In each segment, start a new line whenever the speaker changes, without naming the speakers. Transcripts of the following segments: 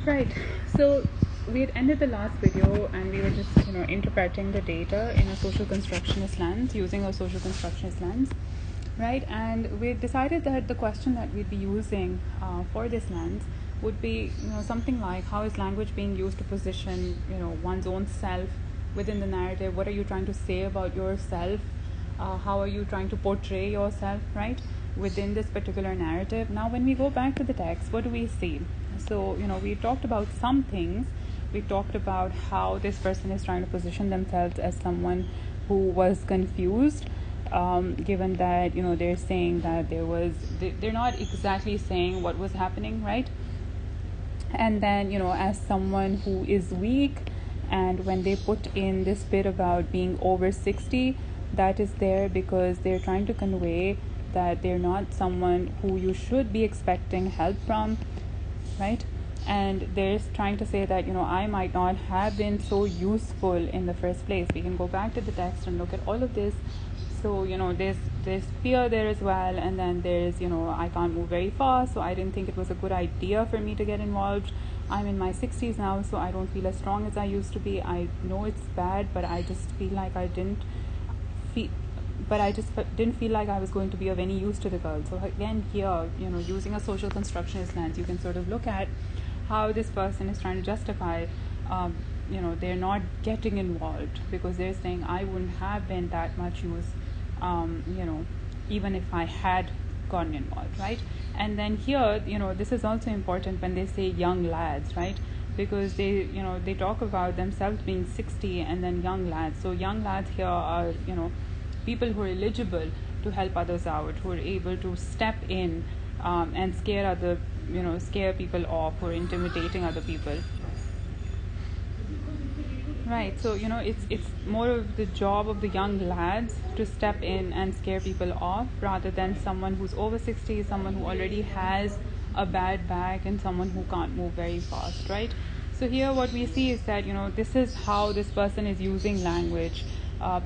Right. So we had ended the last video and we were just, interpreting the data in a social constructionist lens, using a social constructionist lens, right? And we decided that the question that we'd be using for this lens would be, something like, how is language being used to position, one's own self within the narrative? What are you trying to say about yourself? How are you trying to portray yourself, right, within this particular narrative? Now, when we go back to the text, what do we see? So, we talked about some things. We talked about how this person is trying to position themselves as someone who was confused, given that, they're saying that they're not exactly saying what was happening, right? And then, as someone who is weak, and when they put in this bit about being over 60, that is there because they're trying to convey that they're not someone who you should be expecting help from, right? And they're trying to say that, I might not have been so useful in the first place. We can go back to the text and look at all of this. So, there's fear there as well, and then there's, I can't move very fast, so I didn't think it was a good idea for me to get involved. I'm in my 60s now, so I don't feel as strong as I used to be. I know it's bad, but I just feel like I didn't feel like I was going to be of any use to the girl. So again, here, using a social constructionist lens, you can sort of look at how this person is trying to justify, they're not getting involved because they're saying, I wouldn't have been that much use, even if I had gotten involved, right? And then here, this is also important when they say young lads, right? Because they talk about themselves being 60 and then young lads. So young lads here are, people who are eligible to help others out, who are able to step in and scare people off, who are intimidating other people. Right, so it's more of the job of the young lads to step in and scare people off, rather than someone who's over 60, someone who already has a bad back, and someone who can't move very fast, right? So here what we see is that this is how this person is using language.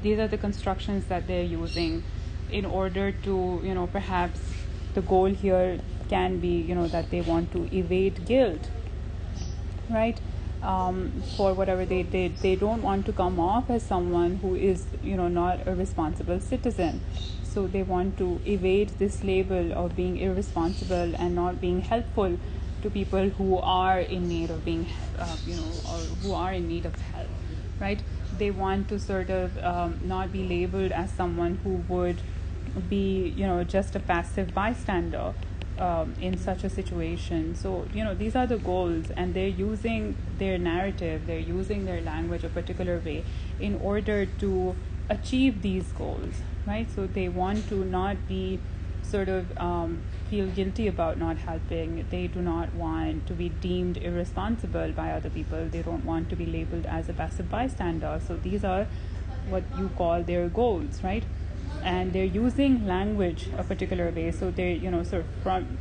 These are the constructions that they're using in order to perhaps the goal here can be that they want to evade guilt, right? For whatever they did. They don't want to come off as someone who is, not a responsible citizen. So they want to evade this label of being irresponsible and not being helpful to people who are in need of being, or who are in need of help, right? They want to sort of not be labeled as someone who would be, just a passive bystander in such a situation. So these are the goals, and they're using their narrative, they're using their language a particular way in order to achieve these goals, right? So they want to not be sort of feel guilty about not helping. They do not want to be deemed irresponsible by other people. They don't want to be labeled as a passive bystander. So these are what you call their goals, right? And they're using language a particular way. So they're sort of from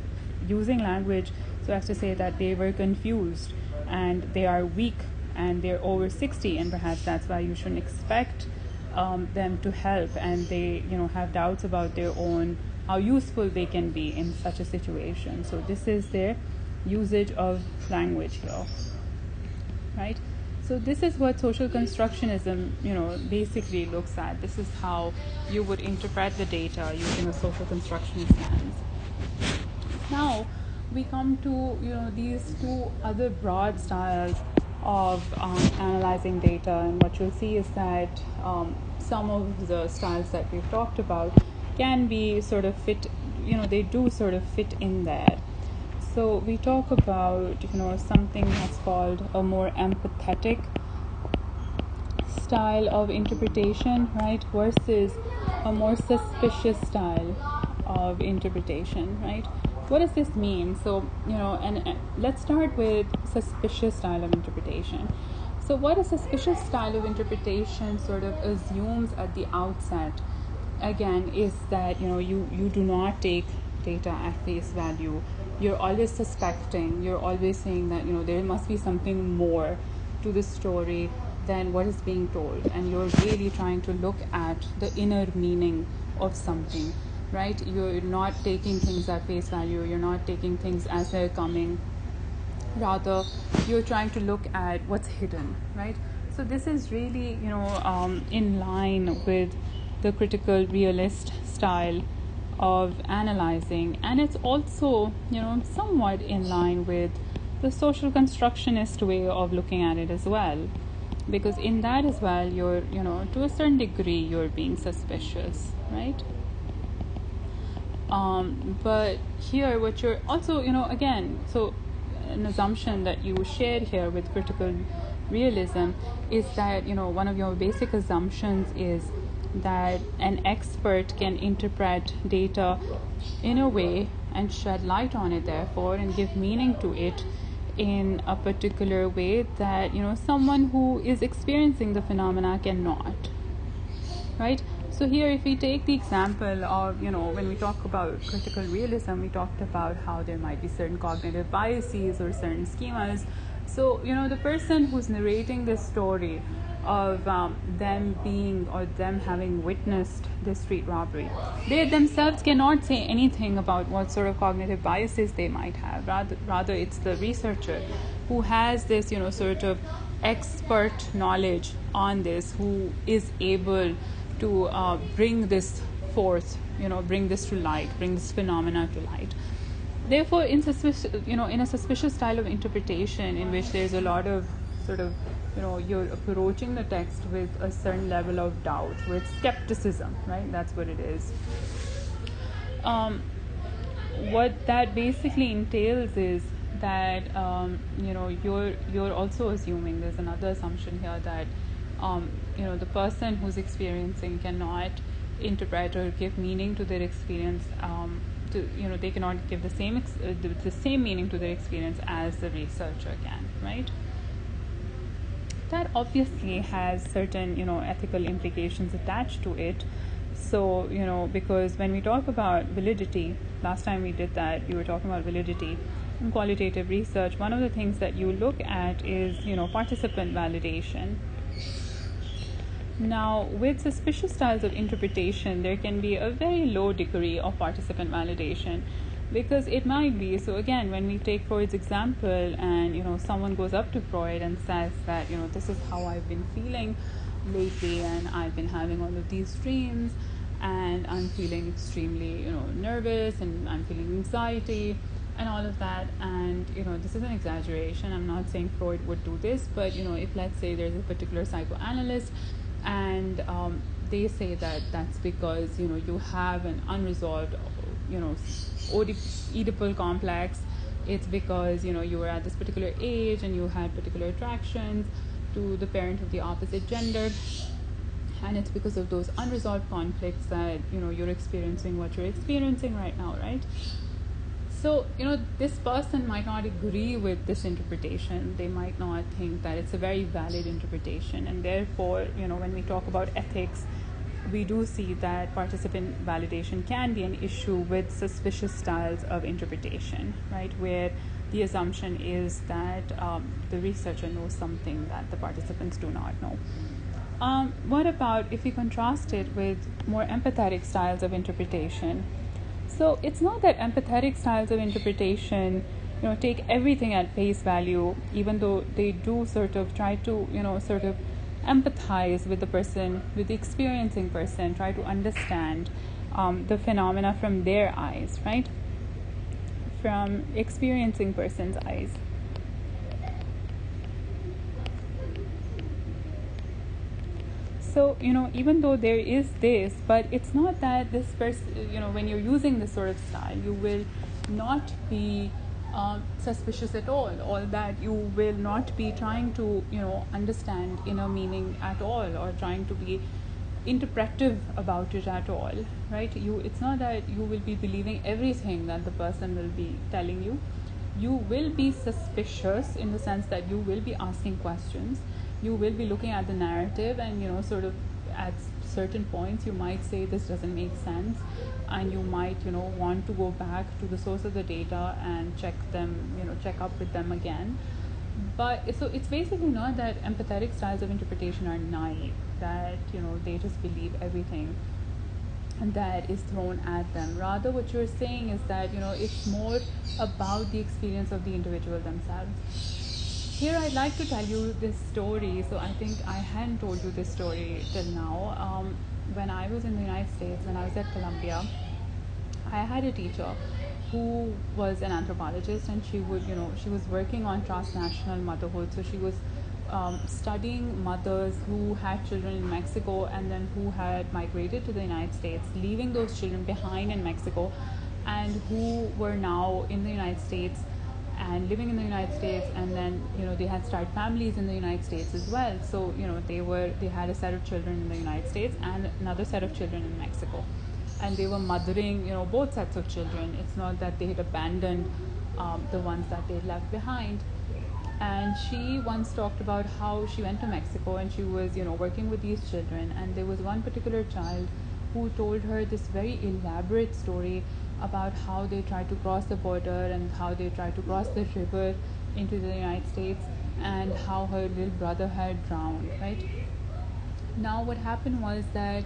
using language so as to say that they were confused and they are weak and they're over 60, and perhaps that's why you shouldn't expect them to help, and they have doubts about their own, how useful they can be in such a situation. So this is their usage of language here, right? So this is what social constructionism, basically looks at. This is how you would interpret the data using a social constructionist lens. Now we come to these two other broad styles of analyzing data, and what you'll see is that some of the styles that we've talked about can be sort of fit, they do sort of fit in there. So we talk about something that's called a more empathetic style of interpretation, right, versus a more suspicious style of interpretation, right? What does this mean? So and let's start with suspicious style of interpretation. So what a suspicious style of interpretation sort of assumes at the outset, again, is that you do not take data at face value. You're always suspecting, you're always saying that there must be something more to the story than what is being told, and you're really trying to look at the inner meaning of something, right? You're not taking things at face value, you're not taking things as they're coming, Rather, you're trying to look at what's hidden, right? So this is really, in line with the critical realist style of analyzing, and it's also, somewhat in line with the social constructionist way of looking at it as well, because in that as well, you're, to a certain degree, you're being suspicious, right? But here, what you're also, again, so an assumption that you shared here with critical realism is that, one of your basic assumptions is that an expert can interpret data in a way and shed light on it, therefore, and give meaning to it in a particular way that, someone who is experiencing the phenomena cannot, right? So here, if we take the example of, when we talk about critical realism, we talked about how there might be certain cognitive biases or certain schemas. So, the person who's narrating this story of them being or them having witnessed this street robbery, they themselves cannot say anything about what sort of cognitive biases they might have. Rather it's the researcher who has this, sort of expert knowledge on this, who is able to bring this forth, bring this to light, bring this phenomena to light. Therefore, in a suspicious style of interpretation, in which there's a lot of sort of, you're approaching the text with a certain level of doubt, with skepticism, right? That's what it is. What that basically entails is that you're also assuming, there's another assumption here, that the person who's experiencing cannot interpret or give meaning to their experience. They cannot give the same meaning to their experience as the researcher can, right? That obviously has certain, ethical implications attached to it. So, because when we talk about validity, last time we did that, we were talking about validity in qualitative research. One of the things that you look at is, participant validation. Now, with suspicious styles of interpretation, there can be a very low degree of participant validation, because it might be, so again, when we take Freud's example and, someone goes up to Freud and says that, this is how I've been feeling lately, and I've been having all of these dreams, and I'm feeling extremely, nervous, and I'm feeling anxiety and all of that. And, this is an exaggeration. I'm not saying Freud would do this, but, if let's say there's a particular psychoanalyst and they say that that's because, you have an unresolved, Oedipal complex. It's because, you were at this particular age and you had particular attractions to the parent of the opposite gender, and it's because of those unresolved conflicts that, you're experiencing what you're experiencing right now, right? So, this person might not agree with this interpretation. They might not think that it's a very valid interpretation. And therefore, when we talk about ethics, we do see that participant validation can be an issue with suspicious styles of interpretation, right? Where the assumption is that the researcher knows something that the participants do not know. What about if we contrast it with more empathetic styles of interpretation? So it's not that empathetic styles of interpretation, take everything at face value, even though they do sort of try to, sort of empathize with the person, with the experiencing person, try to understand the phenomena from their eyes, right? From experiencing person's eyes. So, even though there is this, but it's not that this person, when you're using this sort of style, you will not be suspicious at all, or that you will not be trying to, understand inner meaning at all, or trying to be interpretive about it at all, right? It's not that you will be believing everything that the person will be telling you. You will be suspicious in the sense that you will be asking questions. You will be looking at the narrative, and sort of at certain points you might say this doesn't make sense, and you might want to go back to the source of the data and check up with them again. But so it's basically not that empathetic styles of interpretation are naive, that they just believe everything that is thrown at them. Rather, what you're saying is that it's more about the experience of the individual themselves. Here I'd like to tell you this story. So I think I hadn't told you this story till now. When I was in the United States, when I was at Columbia, I had a teacher who was an anthropologist, and she was working on transnational motherhood. So she was studying mothers who had children in Mexico and then who had migrated to the United States, leaving those children behind in Mexico, and who were now in the United States and living in the United States, and then they had started families in the United States as well. So they had a set of children in the United States and another set of children in Mexico, and they were mothering both sets of children. It's not that they had abandoned the ones that they left behind. And she once talked about how she went to Mexico and she was working with these children, and there was one particular child who told her this very elaborate story about how they tried to cross the border and how they tried to cross the river into the United States, and how her little brother had drowned, right? Now what happened was that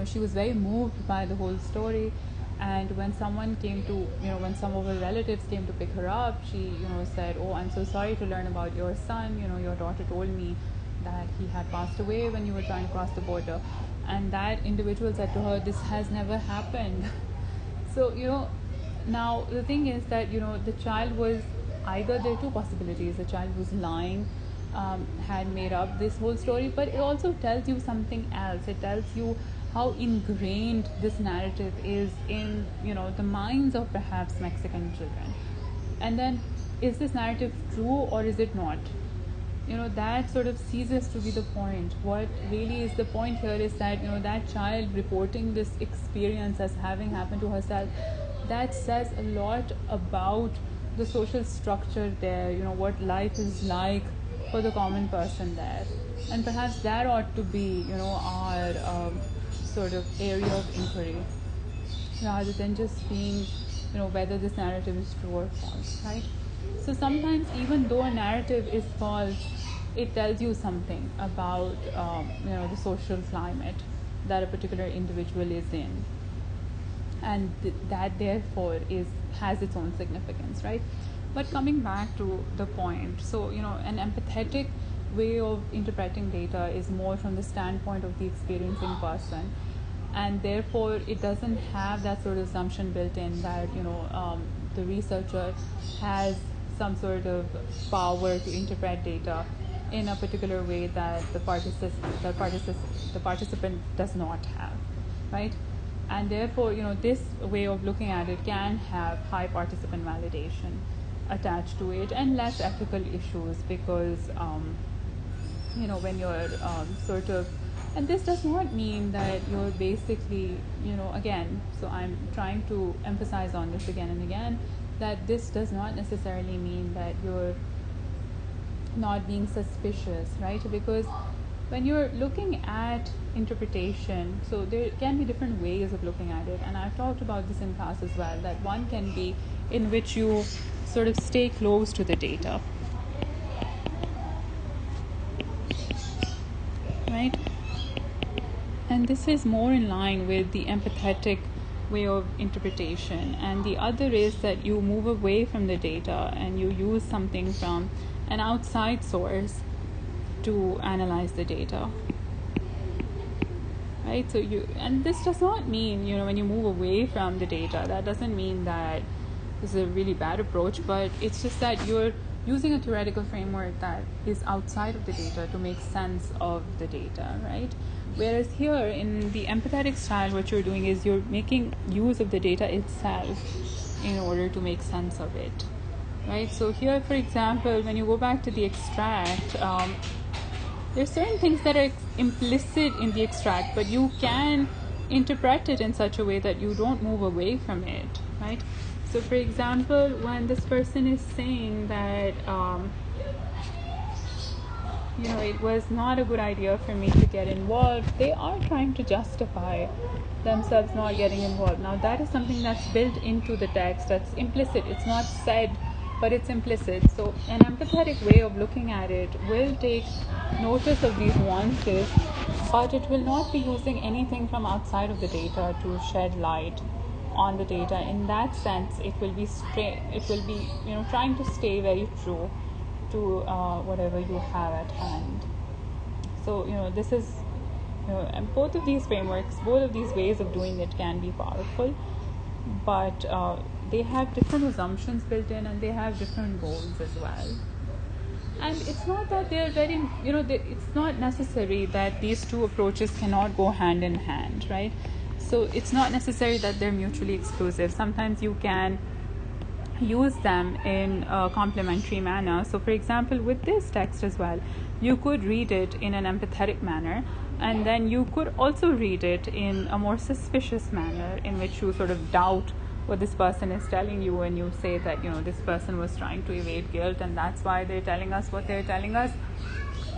she was very moved by the whole story, and when someone came to when some of her relatives came to pick her up, she said, "Oh, I'm so sorry to learn about your son. Your daughter told me that he had passed away when you were trying to cross the border." And that individual said to her, "This has never happened." So now the thing is that the child was either, there are two possibilities: the child was lying, had made up this whole story, but it also tells you something else. It tells you how ingrained this narrative is in the minds of perhaps Mexican children. And then, is this narrative true or is it not? That sort of ceases to be the point. What really is the point here is that that child reporting this experience as having happened to herself, that says a lot about the social structure there, what life is like for the common person there. And perhaps that ought to be our sort of area of inquiry, rather than just being whether this narrative is true or false, right? So sometimes, even though a narrative is false, it tells you something about the social climate that a particular individual is in, and that therefore has its own significance, right? But coming back to the point, so an empathetic way of interpreting data is more from the standpoint of the experiencing person, and therefore it doesn't have that sort of assumption built in that the researcher has some sort of power to interpret data in a particular way that the participant does not have, right? And therefore this way of looking at it can have high participant validation attached to it and less ethical issues, because when you're sort of, and this does not mean that you're basically again, so I'm trying to emphasize on this again and again, that this does not necessarily mean that you're not being suspicious, right? Because when you're looking at interpretation, so there can be different ways of looking at it, and I've talked about this in class as well, that one can be in which you sort of stay close to the data, right? And this is more in line with the empathetic way of interpretation. And the other is that you move away from the data and you use something from an outside source to analyze the data, right? So and this does not mean, when you move away from the data, that doesn't mean that this is a really bad approach, but it's just that you're using a theoretical framework that is outside of the data to make sense of the data, right? Whereas here in the empathetic style, what you're doing is you're making use of the data itself in order to make sense of it, right? So here, for example, when you go back to the extract, there's certain things that are implicit in the extract, but you can interpret it in such a way that you don't move away from it, right? So for example, when this person is saying that it was not a good idea for me to get involved, they are trying to justify themselves not getting involved. Now that is something that's built into the text, that's implicit. It's not said, but it's implicit. So an empathetic way of looking at it will take notice of these nuances but it will not be using anything from outside of the data to shed light on the data. In that sense, it will be trying to stay very true to whatever you have at hand. So this is and both of these frameworks, both of these ways of doing it can be powerful, but they have different assumptions built in, and they have different goals as well. And it's not that they're very, it's not necessary that these two approaches cannot go hand in hand, right? So it's not necessary that they're mutually exclusive. Sometimes you can use them in a complementary manner. So for example, with this text as well, you could read it in an empathetic manner, and then you could also read it in a more suspicious manner, in which you sort of doubt what this person is telling you, and you say that this person was trying to evade guilt, and that's why they're telling us what they're telling us.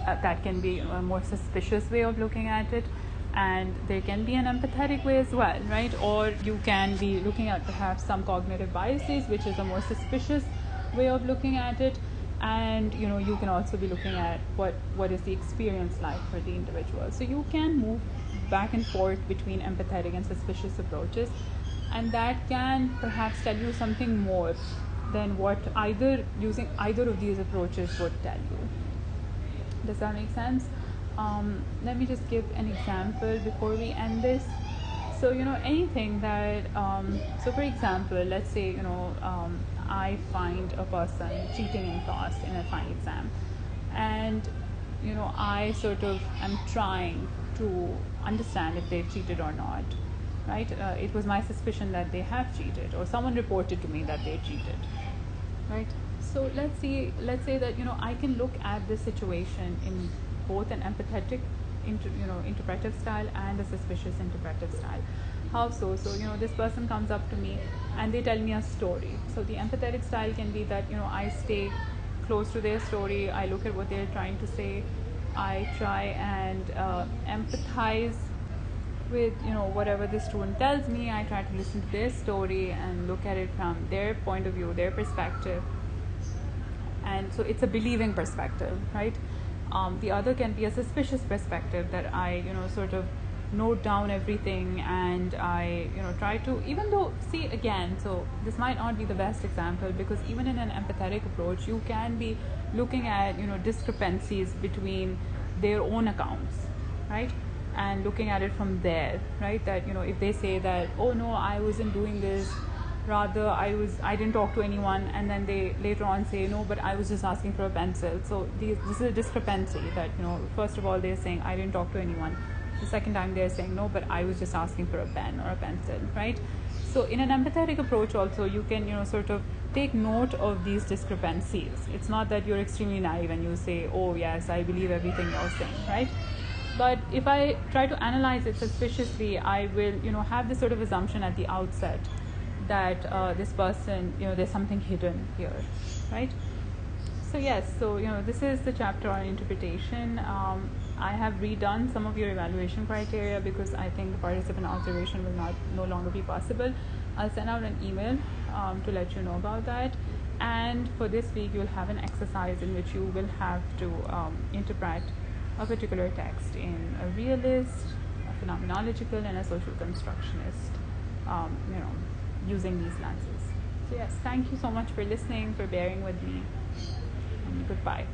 That can be a more suspicious way of looking at it. And there can be an empathetic way as well, right? Or you can be looking at perhaps some cognitive biases, which is a more suspicious way of looking at it. And you can also be looking at what is the experience like for the individual. So you can move back and forth between empathetic and suspicious approaches, and that can perhaps tell you something more than what using either of these approaches would tell you. Does that make sense? Let me just give an example before we end this. So anything that so for example, let's say I find a person cheating in class in a final exam, and I sort of am trying to understand if they've cheated or not, right? It was my suspicion that they have cheated, or someone reported to me that they cheated, right? So let's say that I can look at this situation in both an empathetic interpretive style and a suspicious interpretive style. How so? So this person comes up to me and they tell me a story. So the empathetic style can be that I stay close to their story, I look at what they're trying to say, I try and empathize with whatever the student tells me. I try to listen to their story and look at it from their point of view, their perspective. And so it's a believing perspective, right? The other can be a suspicious perspective, that I sort of note down everything, and I try to, even though, see again, so this might not be the best example, because even in an empathetic approach you can be looking at discrepancies between their own accounts, right? And looking at it from there, right? That if they say that, oh no, I wasn't doing this, rather I didn't talk to anyone, and then they later on say, no, but I was just asking for a pencil. So this is a discrepancy, that first of all they're saying I didn't talk to anyone, the second time they're saying, no, but I was just asking for a pen or a pencil, right? So in an empathetic approach also, you can sort of take note of these discrepancies. It's not that you're extremely naive and you say, oh yes, I believe everything you're saying, right? But if I try to analyze it suspiciously, I will have this sort of assumption at the outset that this person, there's something hidden here, right? So yes, so this is the chapter on interpretation. I have redone some of your evaluation criteria because I think the participant observation will no longer be possible. I'll send out an email to let you know about that. And for this week, you'll have an exercise in which you will have to interpret a particular text in a realist, a phenomenological, and a social constructionist, using these lenses. So yes, thank you so much for listening, for bearing with me, and goodbye.